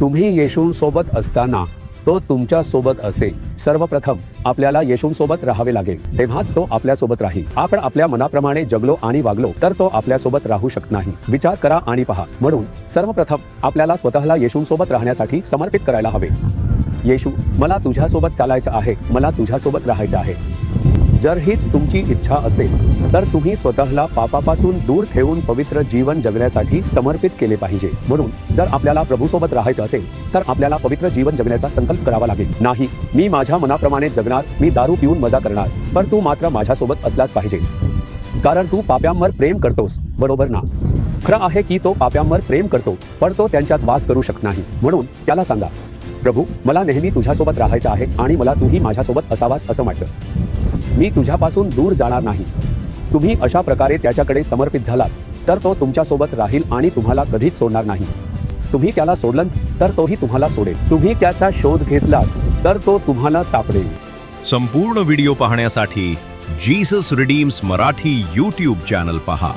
तुम्ही येशूंसोबत असताना तो तुमच्या सोबत असेल. सर्वप्रथम आपल्याला येशूंसोबत राहावे लागेल, तेव्हाच तो आपल्या सोबत राहील. आपण आपल्या मनाप्रमाणे जगलो आणि वागलो तर तो आपल्या सोबत राहू शकत नाही. विचार करा आणि पहा. म्हणून सर्वप्रथम आपल्याला स्वतःला येशूंसोबत राहण्यासाठी समर्पित करायला हवे. येशू, मला तुझ्यासोबत चालायचं आहे, मला तुझ्यासोबत राहायचं आहे. जर हीच तुमची इच्छा असेल तर तुम्ही स्वतःला पापापासून दूर ठेवून पवित्र जीवन जगण्यासाठी समर्पित केले पाहिजे. म्हणून जर आपल्याला प्रभूसोबत राहायचं असेल तर आपल्याला पवित्र जीवन जगण्याचा संकल्प करावा लागेल. नाही, मी माझ्या मनाप्रमाणे जगणार, मी दारू पिऊन मजा करणार, पण तू मात्र माझ्यासोबत असलाच पाहिजेस, कारण तू पाप्यांवर प्रेम करतोस, बरोबर ना? खरं आहे की तो पाप्यांवर प्रेम करतो, पण तो त्यांच्यात वास करू शकत नाही. म्हणून त्याला सांगा, प्रभू, मला नेहमी तुझ्यासोबत राहायचं आहे आणि मला तूही माझ्यासोबत असावास असं वाटतं. मी तुझ्यापासून दूर जाणार नाही. तुम्ही अशा प्रकारे त्याच्याकडे समर्पित झालात तर तो तुमच्यासोबत राहील आणि तुम्हाला कधीच सोडणार नाही. तुम्ही त्याला सोडलं तर तोही तुम्हाला सोडेल. तुम्ही त्याचा शोध घेतलात तर तो तुम्हाला सापडेल. संपूर्ण व्हिडिओ पाहण्यासाठी Jesus redeems Marathi YouTube channel पहा.